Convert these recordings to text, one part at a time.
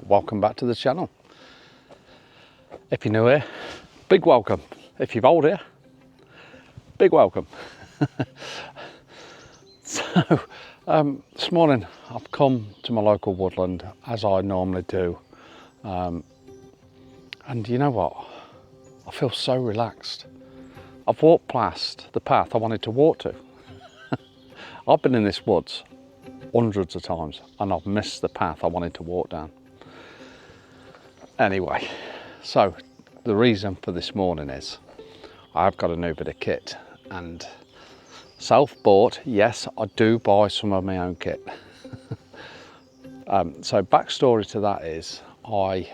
welcome back to the channel. If you're new here, big welcome. If you're old here, big welcome. So this morning I've come to my local woodland as I normally do, and you know what, I feel so relaxed. I've walked past the path I wanted to walk to. I've been in this woods hundreds of times and I've missed the path I wanted to walk down. Anyway, so the reason for this morning is I've got a new bit of kit, and self-bought, yes, I do buy some of my own kit. So backstory to that is I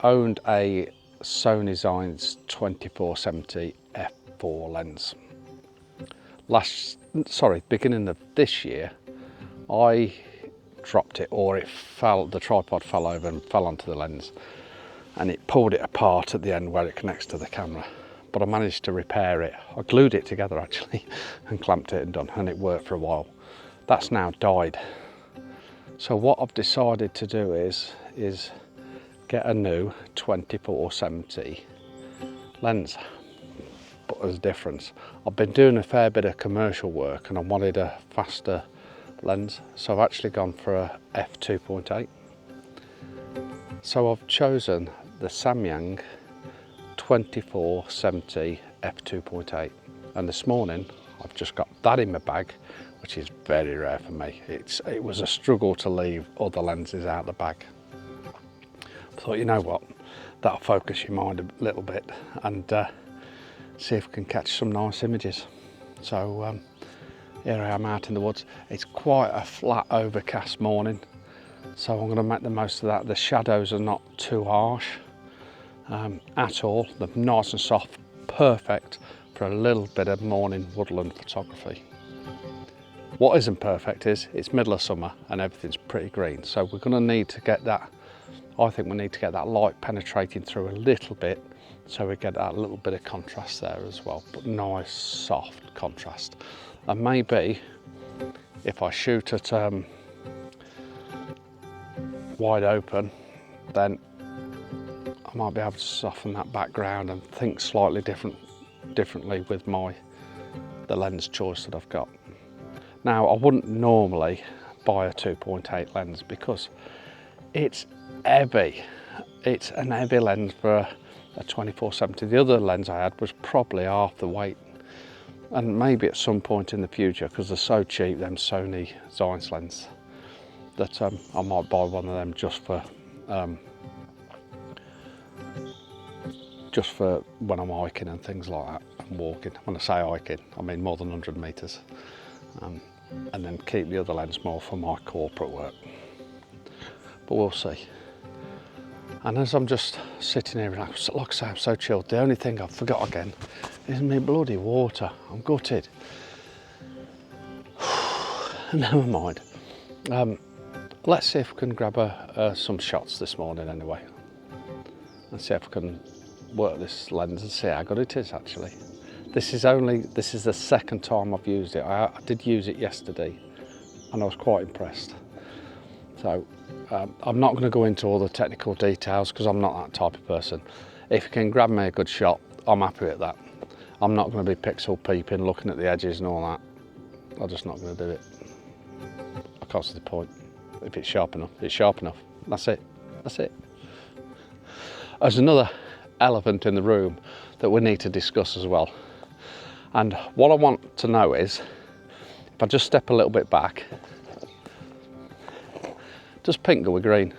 owned a Sony Zeiss 24-70 f4 lens. Beginning of this year, I dropped it, or it fell, the tripod fell over and fell onto the lens, and it pulled it apart at the end where it connects to the camera. But I managed to repair it. I glued it together actually and clamped it and done, and it worked for a while. That's now died. So what I've decided to do is get a new 24-70 lens. But there's a difference. I've been doing a fair bit of commercial work and I wanted a faster lens, so I've actually gone for a f2.8. So I've chosen the Samyang 24-70 f2.8, and this morning I've just got that in my bag, which is very rare for me. It was a struggle to leave other lenses out of the bag. I thought, you know what, that'll focus your mind a little bit and see if we can catch some nice images. So here I am out in the woods. It's quite a flat, overcast morning, so I'm going to make the most of that. The shadows are not too harsh at all. They're nice and soft, perfect for a little bit of morning woodland photography. What isn't perfect is it's middle of summer and everything's pretty green, so we're going to need to get that, I think we need to get that light penetrating through a little bit, so we get that little bit of contrast there as well, but nice soft contrast. And maybe if I shoot at wide open, then I might be able to soften that background and think slightly differently with the lens choice that I've got. Now, I wouldn't normally buy a 2.8 lens because it's heavy. It's an heavy lens for a 24-70. The other lens I had was probably half the weight, and maybe at some point in the future, because they're so cheap, them Sony Zeiss lens, that I might buy one of them just for when I'm hiking and things like that, and walking. When I say hiking, I mean more than 100 metres, and then keep the other lens more for my corporate work. But we'll see. And as I'm just sitting here, like I say, I'm so chilled. The only thing I forgot again is my bloody water. I'm gutted. Never mind. Let's see if we can grab some shots this morning anyway. Let's see if we can work this lens and see how good it is actually. This is the second time I've used it. I did use it yesterday and I was quite impressed. So I'm not going to go into all the technical details because I'm not that type of person. If you can grab me a good shot, I'm happy with that. I'm not going to be pixel peeping, looking at the edges and all that. I'm just not going to do it. I can't see the point. If it's sharp enough, it's sharp enough. That's it. That's it. There's another elephant in the room that we need to discuss as well. And what I want to know is, if I just step a little bit back, does pink go with green?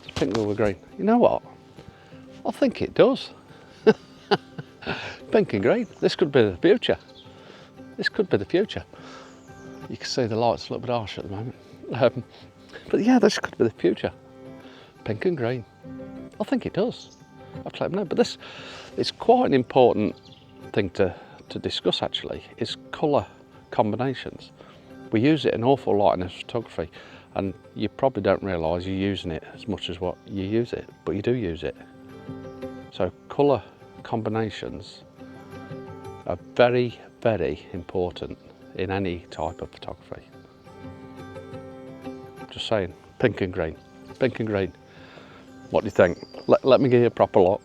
Does pink go with green? You know what? I think it does. Pink and green. This could be the future. This could be the future. You can see the light's a little bit harsh at the moment. But yeah, this could be the future. Pink and green. I think it does. I've let them know. But this is quite an important thing to discuss actually, is colour combinations. We use it an awful lot in photography, and you probably don't realise you're using it as much as what you use it, but you do use it. So colour combinations are very, very important in any type of photography. just saying, pink and green, pink and green. What do you think? Let me give you a proper look.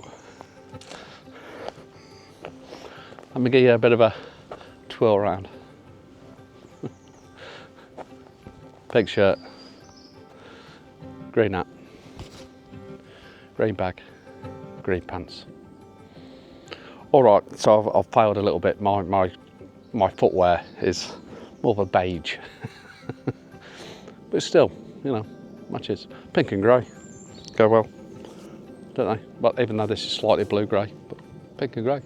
Let me give you a bit of a twirl around. Pink shirt, green hat, green bag, green pants. All right, so I've failed a little bit. My footwear is more of a beige, but still, you know, matches. Pink and grey go well, don't they? But even though this is slightly blue grey, but pink and grey.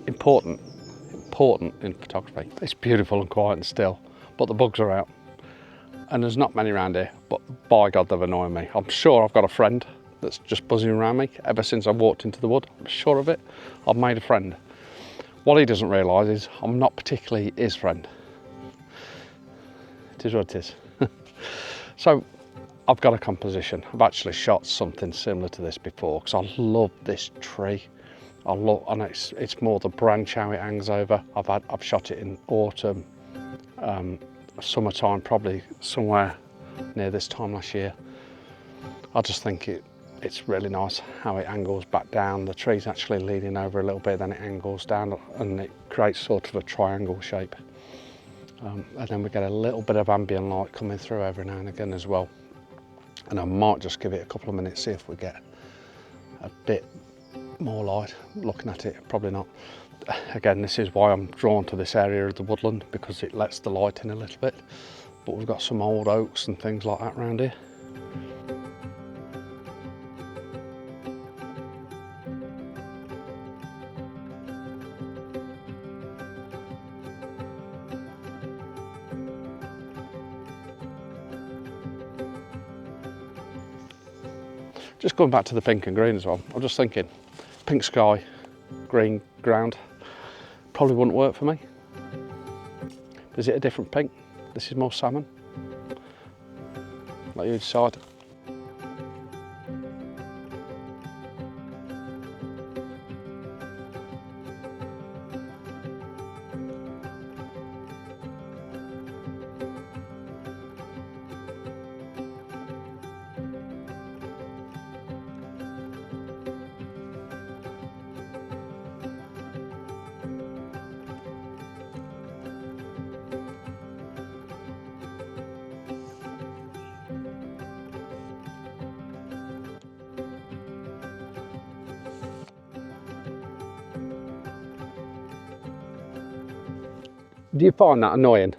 Important in photography. It's beautiful and quiet and still, but the bugs are out. And there's not many around here, but by God, they've annoyed me. I'm sure I've got a friend that's just buzzing around me ever since I walked into the wood. I'm sure of it. I've made a friend. What he doesn't realise is I'm not particularly his friend. It is what it is. So I've got a composition. I've actually shot something similar to this before because I love this tree. And it's more the branch how it hangs over. I've shot it in autumn, summertime, probably somewhere near this time last year. I just think it's really nice how it angles back down. The tree's actually leaning over a little bit, then it angles down and it creates sort of a triangle shape. And then we get a little bit of ambient light coming through every now and again as well. And I might just give it a couple of minutes, see if we get a bit more light. Looking at it, probably not. Again, this is why I'm drawn to this area of the woodland, because it lets the light in a little bit. But we've got some old oaks and things like that around here. Just going back to the pink and green as well, I'm just thinking, pink sky, green ground, probably wouldn't work for me. Is it a different pink? This is more salmon. Let you decide. Do you find that annoying?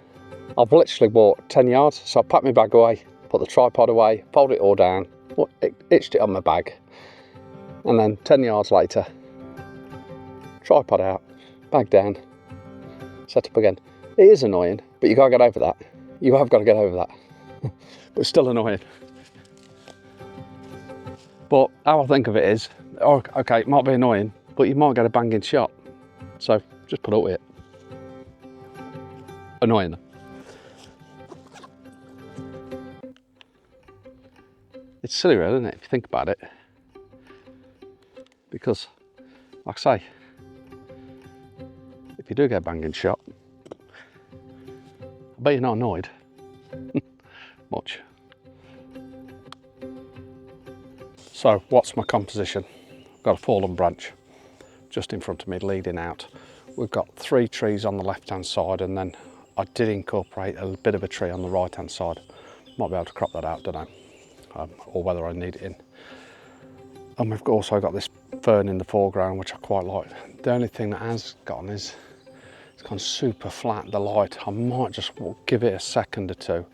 I've literally walked 10 yards, so I packed my bag away, put the tripod away, folded it all down, itched it on my bag, and then 10 yards later, tripod out, bag down, set up again. It is annoying, but you gotta get over that. You have got to get over that. But it's still annoying. But how I think of it is, okay, it might be annoying, but you might get a banging shot. So just put up with it. Annoying. It's silly really, isn't it, if you think about it? Because, like I say, if you do get a banging shot, I bet you're not annoyed. Much. So, what's my composition? I've got a fallen branch just in front of me leading out. We've got 3 trees on the left hand side, and then I did incorporate a bit of a tree on the right hand side. Might be able to crop that out, don't know, or whether I need it in. And we've also got this fern in the foreground, which I quite like. The only thing that has gone is it's gone super flat, the light. I might just give it a second or two,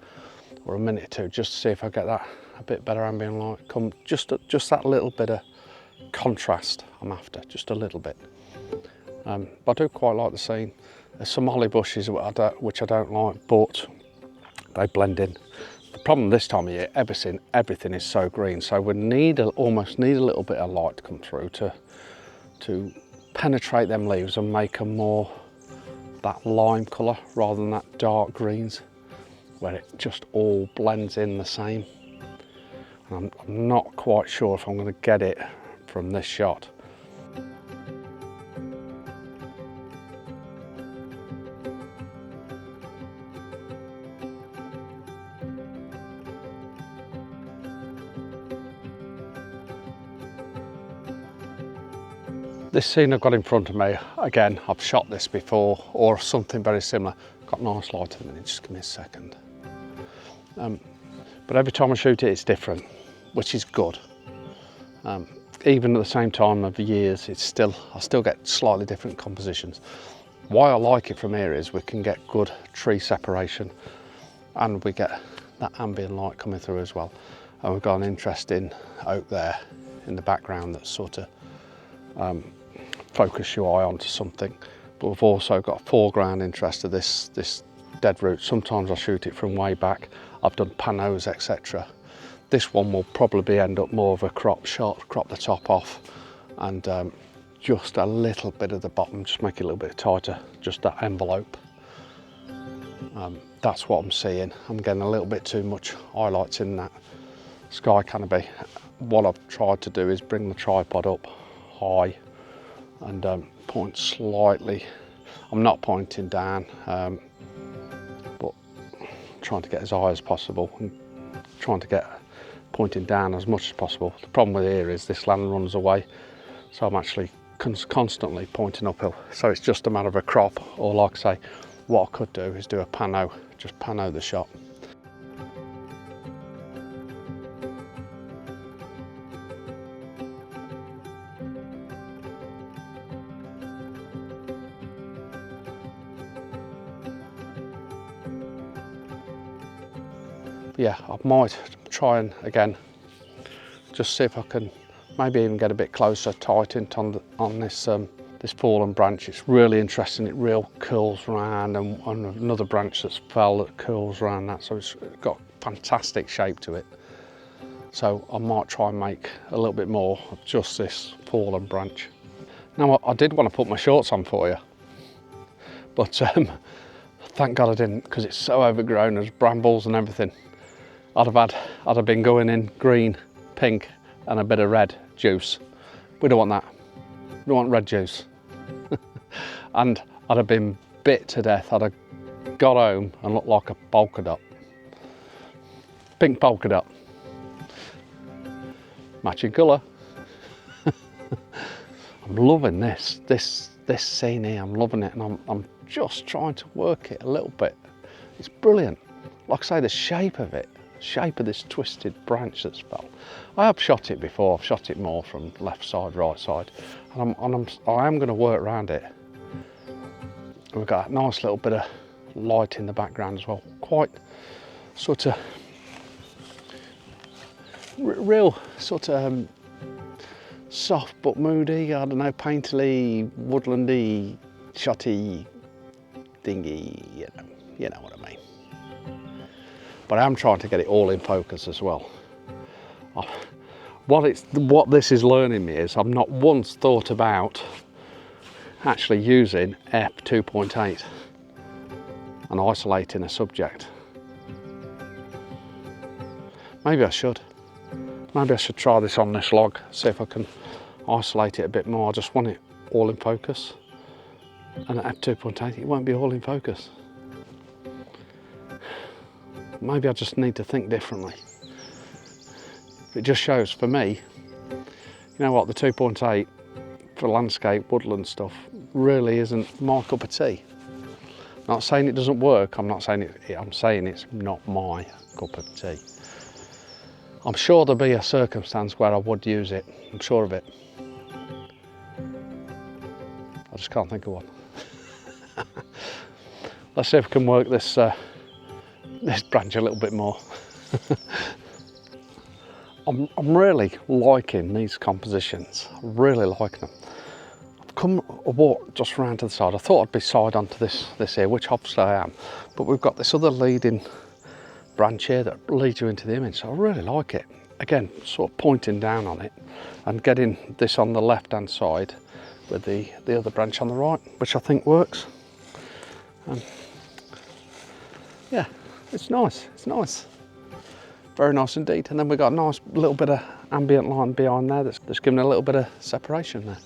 or a minute or two, just to see if I get that a bit better ambient light. Come just that little bit of contrast I'm after, just a little bit. But I do quite like the scene. There's some holly bushes which I don't like, but they blend in. The problem this time of year, everything is so green, so we almost need a little bit of light to come through to penetrate them leaves and make them more that lime colour rather than that dark greens, where it just all blends in the same. And I'm not quite sure if I'm going to get it from this shot. This scene I've got in front of me, again, I've shot this before or something very similar. Got nice light in a minute, just give me a second. But every time I shoot it, it's different, which is good. Even at the same time of the years, I still get slightly different compositions. Why I like it from here is we can get good tree separation and we get that ambient light coming through as well. And we've got an interesting oak there in the background that sort of focus your eye onto something. But we've also got a foreground interest of this dead root. Sometimes I shoot it from way back. I've done panos, etc. This one will probably end up more of a crop shot, crop the top off and just a little bit of the bottom, just make it a little bit tighter, just that envelope. That's what I'm seeing. I'm getting a little bit too much highlights in that sky canopy. What I've tried to do is bring the tripod up high and point slightly. I'm not pointing down, but trying to get as high as possible and trying to get pointing down as much as possible. The problem with here is this land runs away, so I'm actually constantly pointing uphill. So it's just a matter of a crop, or like I say, what I could do is do a pano, just pano the shot. Yeah, I might try and again just see if I can maybe even get a bit closer, tighten on this this fallen branch. It's really interesting. It real curls around, and another branch that's fell that curls around that, so it's got fantastic shape to it. So I might try and make a little bit more of just this fallen branch. Now I did want to put my shorts on for you, but thank God I didn't, because it's so overgrown. There's brambles and everything. I'd have been going in green, pink and a bit of red juice. We don't want that. We don't want red juice. And I'd have been bit to death. I'd have got home and looked like a polka dot. Pink polka dot. Matching colour. I'm loving this scene here. I'm loving it, and I'm just trying to work it a little bit. It's brilliant. Like I say, the shape of it. Shape of this twisted branch that's fell. I have shot it before. I've shot it more from left side, right side, and I am going to work around it. We've got a nice little bit of light in the background as well. Quite sort of real sort of soft but moody. I don't know, painterly, woodlandy, shotty, dingy. You know what I mean. But I am trying to get it all in focus as well. What this is learning me is I've not once thought about actually using f2.8 and isolating a subject. Maybe I should. Maybe I should try this on this log, see if I can isolate it a bit more. I just want it all in focus. And at f2.8 it won't be all in focus. Maybe I just need to think differently. It just shows for me, you know what, the 2.8 for landscape, woodland stuff really isn't my cup of tea. I'm not saying it doesn't work, I'm saying it's not my cup of tea. I'm sure there'll be a circumstance where I would use it, I'm sure of it. I just can't think of one. Let's see if we can work this branch a little bit more. I'm really liking these compositions, I'm really liking them. I've come a walk just round to the side. I thought I'd be side onto this here, which obviously I am, but we've got this other leading branch here that leads you into the image, so I really like it. Again, sort of pointing down on it and getting this on the left hand side with the other branch on the right, which I think works. Yeah, it's nice, it's nice. Very nice indeed. And then we've got a nice little bit of ambient light behind there that's giving a little bit of separation there.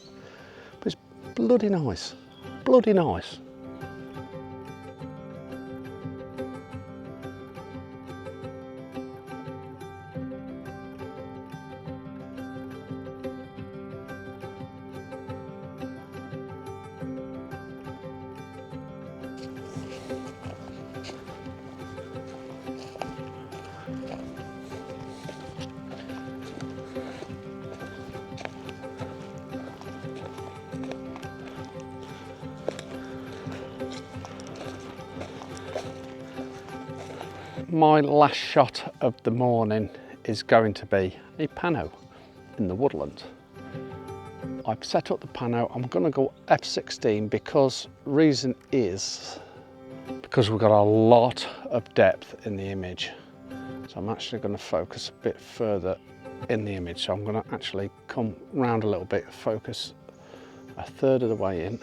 But it's bloody nice, bloody nice. my last shot of the morning is going to be a Pano in the woodland. I've set up the Pano. I'm going to go f16 because reason is because we've got a lot of depth in the image. So I'm actually going to focus a bit further in the image. So I'm going to actually come round a little bit, focus a third of the way in,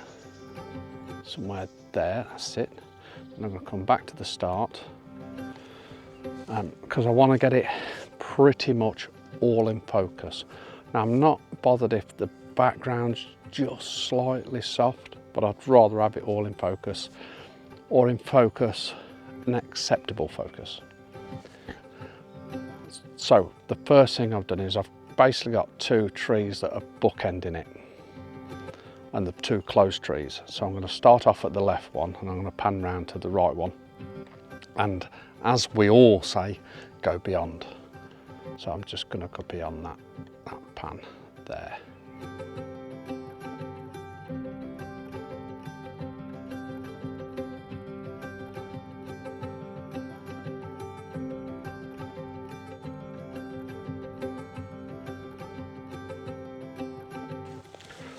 somewhere there, that's it. And I'm going to come back to the start because I want to get it pretty much all in focus. Now I'm not bothered if the background's just slightly soft, but I'd rather have it all in focus, or in focus, an acceptable focus. So the first thing I've done is I've basically got two trees that are bookending it, and the two closed trees. So I'm going to start off at the left one and I'm going to pan round to the right one. And as we all say, go beyond. So I'm just going to go beyond that pan there.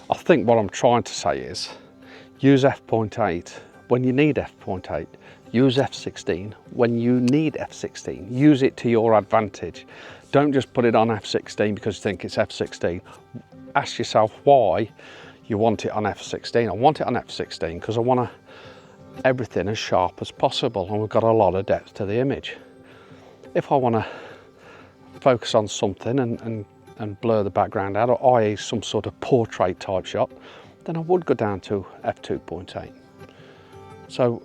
I think what I'm trying to say is use f.8 when you need f.8, use f16 when you need f16, use it to your advantage. Don't just put it on f16 because you think it's f16. Ask yourself why you want it on f16. I want it on f16 because I want everything as sharp as possible, and we've got a lot of depth to the image. If I want to focus on something and blur the background out, or i.e. some sort of portrait type shot, then I would go down to f2.8. So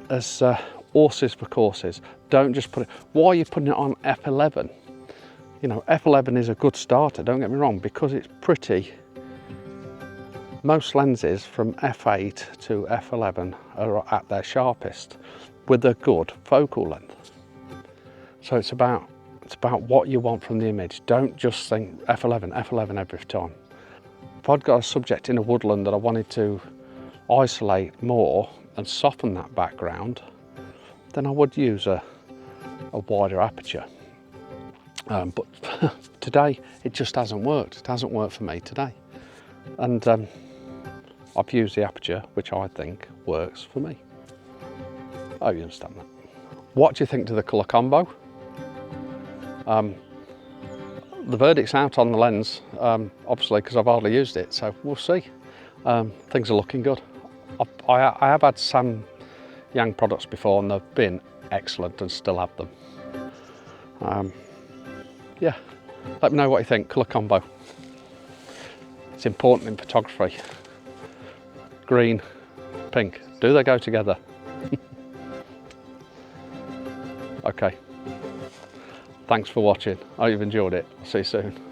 as horses for courses, don't just put it, why are you putting it on f11? You know, f11 is a good starter, don't get me wrong, because it's pretty. Most lenses from f8 to f11 are at their sharpest with a good focal length. So it's about what you want from the image. Don't just think f11 every time. If I'd got a subject in a woodland that I wanted to isolate more and soften that background, then I would use a wider aperture. But today it just hasn't worked. It hasn't worked for me today. And I've used the aperture, which I think works for me. I hope you understand that. What do you think to the colour combo? The verdict's out on the lens, obviously, because I've hardly used it, so we'll see. Things are looking good. I have had some Yang products before and they've been excellent and still have them. Yeah, let me know what you think, colour combo. It's important in photography. Green, pink, do they go together? Okay. Thanks for watching. I hope you've enjoyed it. See you soon.